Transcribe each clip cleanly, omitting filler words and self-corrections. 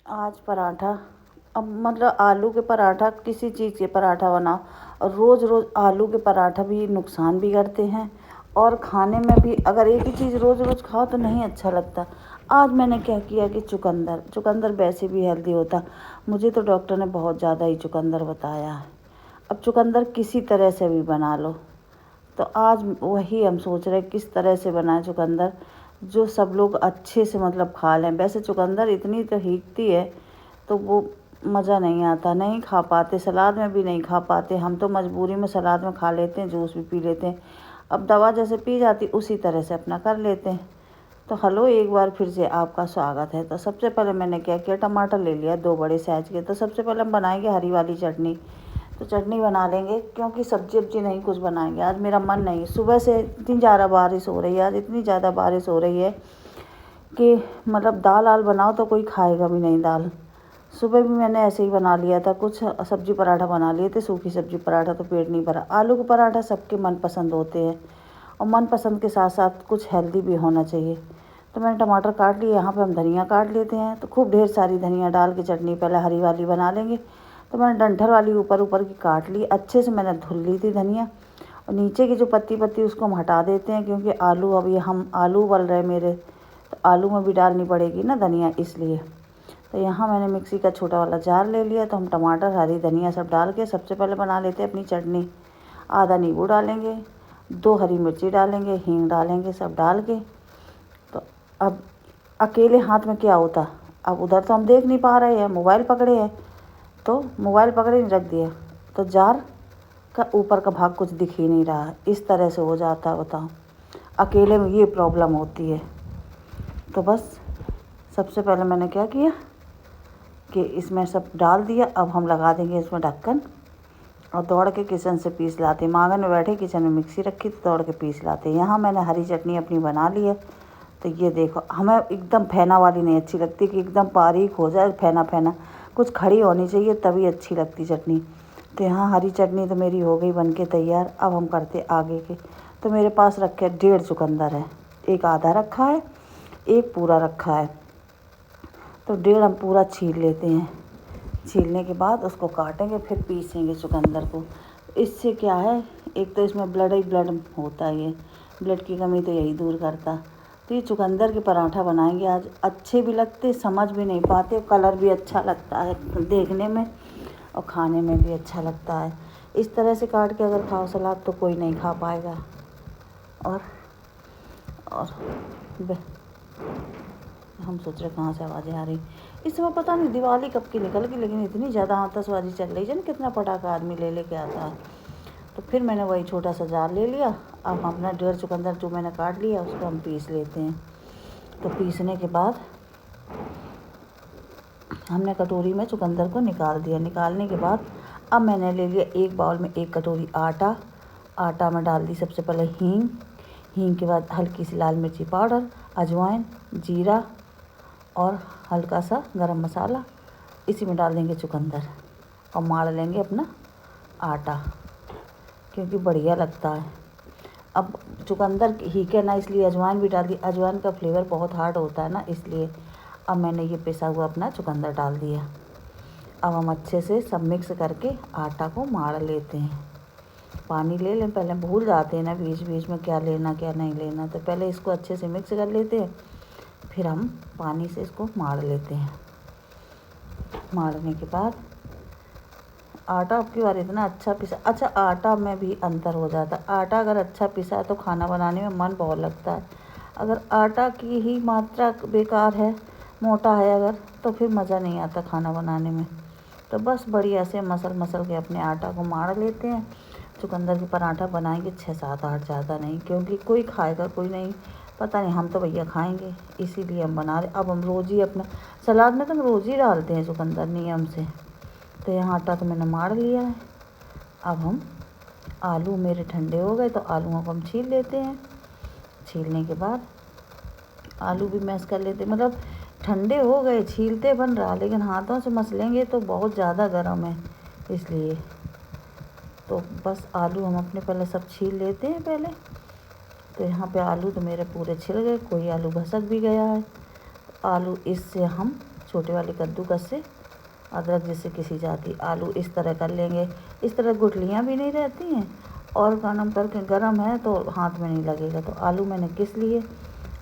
आज पराठा, अब मतलब आलू के पराठा, किसी चीज़ के पराठा बनाओ और रोज़ रोज़ आलू के पराठा भी नुकसान भी करते हैं और खाने में भी अगर एक ही चीज़ रोज़ रोज़ खाओ तो नहीं अच्छा लगता। आज मैंने क्या किया कि चुकंदर चुकंदर वैसे भी हेल्दी होता, मुझे तो डॉक्टर ने बहुत ज़्यादा ही चुकंदर बताया है। अब चुकंदर किसी तरह से भी बना लो, तो आज वही हम सोच रहे हैं किस तरह से बनाएं चुकंदर जो सब लोग अच्छे से मतलब खा लें। वैसे चुकंदर इतनी तो हीकती है तो वो मज़ा नहीं आता, नहीं खा पाते, सलाद में भी नहीं खा पाते। हम तो मजबूरी में सलाद में खा लेते हैं, जूस भी पी लेते हैं। अब दवा जैसे पी जाती उसी तरह से अपना कर लेते हैं। तो हेलो, एक बार फिर से आपका स्वागत है। तो सबसे पहले मैंने क्या किया, टमाटर ले लिया 2 बड़े साइज़ के। तो सबसे पहले हम बनाएंगे हरी वाली चटनी। तो चटनी बना लेंगे क्योंकि सब्जी वब्जी नहीं कुछ बनाएंगे। आज मेरा मन नहीं, सुबह से इतनी ज़्यादा बारिश हो रही है, आज इतनी ज़्यादा बारिश हो रही है कि मतलब दाल आल बनाओ तो कोई खाएगा भी नहीं दाल। सुबह भी मैंने ऐसे ही बना लिया था, कुछ सब्जी पराठा बना लिए थे, सूखी सब्जी पराठा, तो पेट नहीं भरा। आलू के पराठा सबके मनपसंद होते हैं और मनपसंद के साथ साथ कुछ हेल्दी भी होना चाहिए। तो मैंने टमाटर काट लिए, यहाँ पे हम धनिया काट लेते हैं। तो खूब ढेर सारी धनिया डाल के चटनी पहले हरी वाली बना लेंगे। तो मैंने डंठल वाली ऊपर ऊपर की काट ली, अच्छे से मैंने धुल ली थी धनिया। और नीचे की जो पत्ती पत्ती उसको हम हटा देते हैं क्योंकि आलू, अभी हम आलू उबल रहे मेरे, तो आलू में भी डालनी पड़ेगी ना धनिया, इसलिए। तो यहाँ मैंने मिक्सी का छोटा वाला जार ले लिया। तो हम टमाटर हरी धनिया सब डाल के सबसे पहले बना लेते हैं अपनी चटनी। आधा नींबू डालेंगे, 2 हरी मिर्ची डालेंगे, हींग डालेंगे, सब डाल के। तो अब अकेले हाथ में क्या होता, अब उधर तो हम देख नहीं पा रहे हैं, मोबाइल पकड़े हैं, तो मोबाइल पकड़े नहीं रख दिया तो जार का ऊपर का भाग कुछ दिख ही नहीं रहा। इस तरह से हो जाता है, बताओ, अकेले में ये प्रॉब्लम होती है। तो बस सबसे पहले मैंने क्या किया कि इसमें सब डाल दिया। अब हम लगा देंगे इसमें ढक्कन और दौड़ के किचन से पीस लाते। मांगन में बैठे, किचन में मिक्सी रखी तो दौड़ के पीस लाते। यहाँ मैंने हरी चटनी अपनी बना ली है। तो ये देखो, हमें एकदम फैना वाली नहीं अच्छी लगती कि एकदम बारीक हो जाए, फैना फैना, कुछ खड़ी होनी चाहिए तभी अच्छी लगती चटनी। तो यहाँ हरी चटनी तो मेरी हो गई बन के तैयार। अब हम करते आगे के। तो मेरे पास रखे 1.5 चुकंदर है, एक आधा रखा है, एक पूरा रखा है। तो 1.5 हम पूरा छील लेते हैं। छीलने के बाद उसको काटेंगे, फिर पीसेंगे चुकंदर को। इससे क्या है, एक तो इसमें ब्लड ही ब्लड होता है, ये ब्लड की कमी तो यही दूर करता। तो ये चुकंदर के पराठा बनाएंगे आज। अच्छे भी लगते, समझ भी नहीं पाते, कलर भी अच्छा लगता है देखने में और खाने में भी अच्छा लगता है। इस तरह से काट के अगर खाओ सलाद तो कोई नहीं खा पाएगा। और और हम सोच रहे कहाँ से आवाज़ें आ रही। इस समय पता नहीं दिवाली कब की निकल गई, लेकिन इतनी ज़्यादा आतशबाजी चल रही है ना, कितना पटाखा आदमी ले लेके आता है। तो फिर मैंने वही छोटा सा जार ले लिया। अब अपना 1.5 चुकंदर जो मैंने काट लिया उसको हम पीस लेते हैं। तो पीसने के बाद हमने कटोरी में चुकंदर को निकाल दिया। निकालने के बाद अब मैंने ले लिया एक बाउल में 1 कटोरी आटा। आटा में डाल दी सबसे पहले हींग, हींग के बाद हल्की सी लाल मिर्ची पाउडर, अजवाइन, जीरा और हल्का सा गरम मसाला। इसी में डाल देंगे चुकंदर और मार लेंगे अपना आटा, क्योंकि बढ़िया लगता है। अब चुकंदर ही के ना, इसलिए अजवाइन भी डाल दी। अजवाइन का फ्लेवर बहुत हार्ड होता है ना, इसलिए। अब मैंने ये पिसा हुआ अपना चुकंदर डाल दिया। अब हम अच्छे से सब मिक्स करके आटा को मार लेते हैं। पानी ले लें, पहले भूल जाते हैं ना बीच बीच में क्या लेना क्या नहीं लेना। तो पहले इसको अच्छे से मिक्स कर लेते हैं, फिर हम पानी से इसको मार लेते हैं। मारने के बाद आटा अब की बार इतना अच्छा पिसा। अच्छा, आटा में भी अंतर हो जाता है। आटा अगर अच्छा पिसा है तो खाना बनाने में मन बहुत लगता है। अगर आटा की ही मात्रा बेकार है, मोटा है अगर, तो फिर मज़ा नहीं आता खाना बनाने में। तो बस बढ़िया से मसल मसल के अपने आटा को मार लेते हैं। चुकंदर की पराठा बनाएंगे 6 7 8, ज़्यादा नहीं, क्योंकि कोई खाएगा कोई नहीं, पता नहीं, हम तो भैया खाएंगे इसीलिए हम बना रहे। अब हम रोज़ ही अपना सलाद में तो हम रोज़ ही डालते हैं चुकंदर नियम से। तो यहाँ आटा तो मैंने मार लिया है। अब हम आलू मेरे ठंडे हो गए तो आलूओं को हम छील लेते हैं। छीलने के बाद आलू भी मैश कर लेते, मतलब ठंडे हो गए, छीलते बन रहा, लेकिन हाथों से मसलेंगे तो बहुत ज़्यादा गर्म है, इसलिए। तो बस आलू हम अपने पहले सब छील लेते हैं पहले। तो यहाँ पे आलू तो मेरे पूरे छिल गए, कोई आलू भसक भी गया है। आलू इससे हम छोटे वाले कद्दूकस से अदरक जिससे किसी जाती। आलू इस तरह कर लेंगे, इस तरह गुठलियाँ भी नहीं रहती हैं और गरम करके गरम है तो हाथ में नहीं लगेगा। तो आलू मैंने घिस लिए।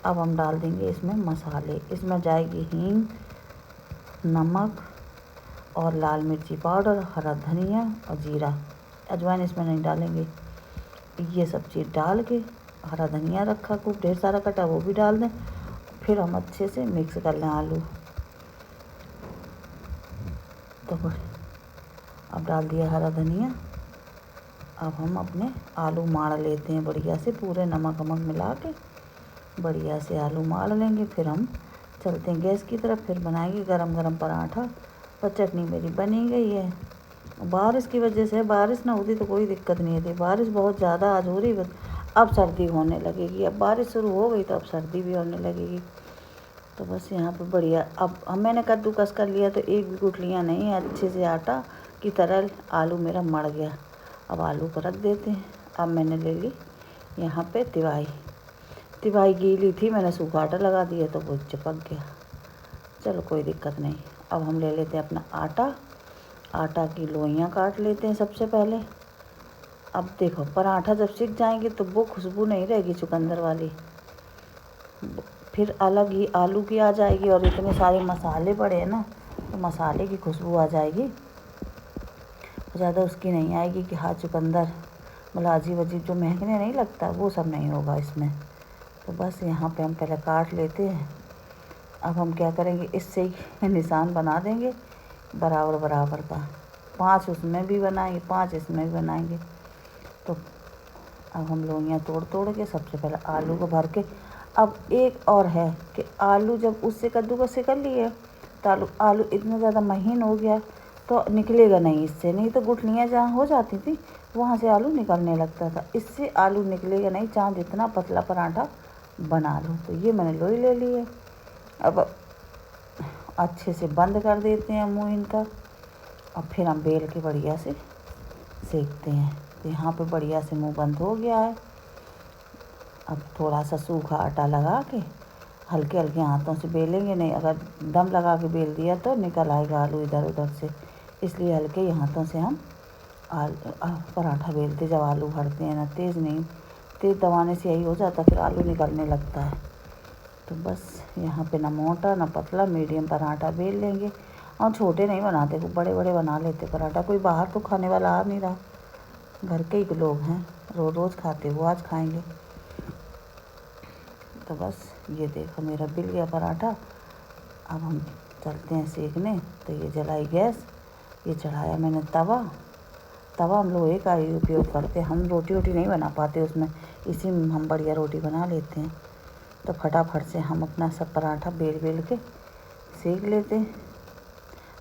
अब हम डाल देंगे इसमें मसाले। इसमें जाएगी हींग, नमक और लाल मिर्ची पाउडर, हरा धनिया और जीरा। अजवाइन इसमें नहीं डालेंगे। ये सब चीज़ डाल के, हरा धनिया रखा खूब ढेर सारा कटा वो भी डाल दें। फिर हम अच्छे से मिक्स कर लें आलू। तो अब डाल दिया हरा धनिया। अब हम अपने आलू माड़ लेते हैं बढ़िया से, पूरे नमक वमक मिला के बढ़िया से आलू माड़ लेंगे। फिर हम चलते हैं गैस की तरफ, फिर बनाएंगे गरम गरम पराठा। और चटनी मेरी बनी गई है। बारिश की वजह से, बारिश ना होती तो कोई दिक्कत नहीं होती, बारिश बहुत ज़्यादा आज हो रही। अब सर्दी होने लगेगी, अब बारिश शुरू हो गई तो अब सर्दी भी होने लगेगी। तो बस यहाँ पे बढ़िया अब मैंने कद्दूकस कर लिया तो एक भी गुठलियाँ नहीं है, अच्छे से आटा की तरह आलू मेरा मड़ गया। अब आलू को रख देते हैं। अब मैंने ले ली यहाँ पे तिवाई गीली थी, मैंने सूखा आटा लगा दिया तो वो चिपक गया। चलो कोई दिक्कत नहीं। अब हम ले लेते हैं अपना आटा की लोइयाँ काट लेते हैं सबसे पहले। अब देखो पराठा जब सीख जाएंगे तो वो खुशबू नहीं रहेगी चुकंदर वाली, फिर अलग ही आलू की आ जाएगी। और इतने सारे मसाले पड़े हैं ना तो मसाले की खुशबू आ जाएगी, ज़्यादा उसकी नहीं आएगी कि हाँ चुकंदर मतलब अजीब अजीब जो महकने नहीं लगता वो सब नहीं होगा इसमें। तो बस यहाँ पे हम पहले काट लेते हैं। अब हम क्या करेंगे, इससे ही निशान बना देंगे बराबर बराबर का। 5 उसमें भी बनाएंगे, 5 इसमें भी बनाएंगे। तो अब हम लोइयाँ तोड़ तोड़ के सबसे पहले आलू को भर के। अब एक और है कि आलू जब उससे कद्दूकस से कर लिए तो आलू इतना ज़्यादा महीन हो गया तो निकलेगा नहीं इससे, नहीं तो गुठलियाँ जहाँ हो जाती थी वहाँ से आलू निकलने लगता था। इससे आलू निकलेगा नहीं, चाहे जितना पतला पराठा बना लो। तो ये मैंने लोई ले ली है। अब अच्छे से बंद कर देते हैं मुँह इनका। और फिर हम बेल के बढ़िया से सेकते हैं। तो यहाँ पे बढ़िया से मुँह बंद हो गया है। अब थोड़ा सा सूखा आटा लगा के हल्के हल्के हाथों से बेलेंगे, नहीं अगर दम लगा के बेल दिया तो निकल आएगा आलू इधर उधर से, इसलिए हल्के ही हाथों से हम पराठा बेलते जब आलू भरते हैं ना, तेज़ नहीं, तेज़ दबाने से यही हो जाता फिर आलू निकलने लगता है। तो बस यहाँ पे ना मोटा ना पतला मीडियम पराठा बेल लेंगे। और छोटे नहीं बनाते, खूब बड़े बड़े बना लेते पराठा। कोई बाहर तो खाने वाला आ नहीं रहा, घर के ही लोग हैं रोज़ रोज़ खाते, वो आज खाएंगे। तो बस ये देखो मेरा बिल गया पराठा। अब हम चलते हैं सेकने। तो ये जलाई गैस, ये चढ़ाया मैंने तवा हम लोहे का ही उपयोग करते हैं, हम रोटी वोटी नहीं बना पाते उसमें, इसी में हम बढ़िया रोटी बना लेते हैं। तो फटाफट से हम अपना सब पराठा बेल के सेक लेते हैं,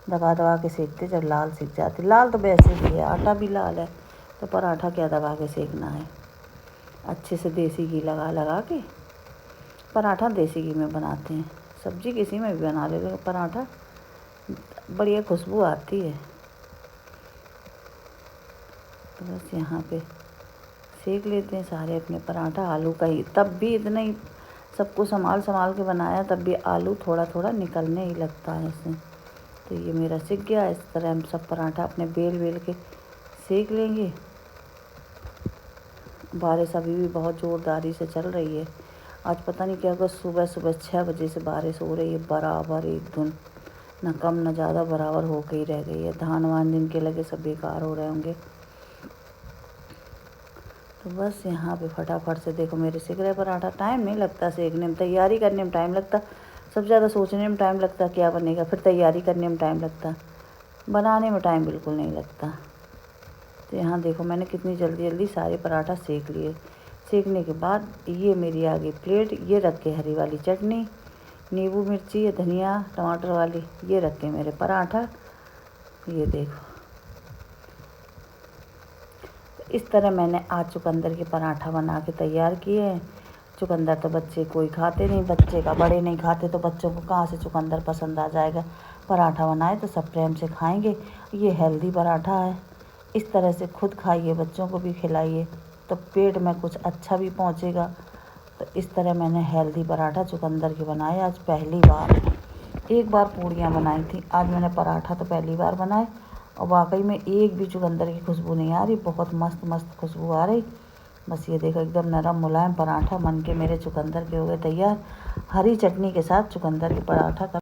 दबा के सेकते। जब लाल सीख जाते, लाल तो वैसे भी है, आटा भी लाल है तो पराठा क्या दबा के सेकना है। अच्छे से देसी घी लगा के पराठा देसी घी में बनाते हैं, सब्जी किसी में भी बना लेते हैं, पराठा बढ़िया खुशबू आती है। तो बस यहाँ पे सेक लेते हैं सारे अपने पराठा आलू का ही। तब भी इतना ही सबको संभाल के बनाया, तब भी आलू थोड़ा थोड़ा निकलने ही लगता है इसमें। तो ये मेरा सीख गया। इस तरह हम सब पराठा अपने बेल के सेक लेंगे। बारिश अभी भी बहुत ज़ोरदारी से चल रही है। आज पता नहीं क्या, बस सुबह 6 बजे से बारिश हो रही है बराबर, एक धुन, ना कम ना ज़्यादा, बराबर हो के ही रह गई है। धान वान जिनके लगे सब बेकार हो रहे होंगे। तो बस यहाँ पे फटाफट से देखो मेरे सिक रहे पराठा। टाइम नहीं लगता सेकने में, तैयारी करने में टाइम लगता, सबसे ज़्यादा सोचने में टाइम लगता क्या बनेगा, फिर तैयारी करने में टाइम लगता, बनाने में टाइम बिल्कुल नहीं लगता। तो यहाँ देखो मैंने कितनी जल्दी सारे पराठा सेक लिए। सेकने के बाद ये मेरी आ गई प्लेट, ये रख के हरी वाली चटनी, नींबू मिर्ची धनिया टमाटर वाली, ये रख के मेरे पराठा। ये देखो इस तरह मैंने आज चुकंदर के पराठा बना के तैयार किए हैं। चुकंदर तो बच्चे कोई खाते नहीं, बच्चे का बड़े नहीं खाते, तो बच्चों को कहाँ से चुकंदर पसंद आ जाएगा। पराठा बनाए तो सब प्रेम से खाएंगे। ये हेल्दी पराठा है, इस तरह से खुद खाइए, बच्चों को भी खिलाइए तो पेट में कुछ अच्छा भी पहुँचेगा। तो इस तरह मैंने हेल्दी पराठा चुकंदर के बनाए आज पहली बार। एक बार पूड़ियाँ बनाई थी, आज मैंने पराठा तो पहली बार बनाए और वाकई में एक भी चुकंदर की खुशबू नहीं आ रही, बहुत मस्त मस्त खुशबू आ रही। बस ये देखो एकदम नरम मुलायम पराठा बन के मेरे चुकंदर के हो गए तैयार। हरी चटनी के साथ चुकंदर के पराठा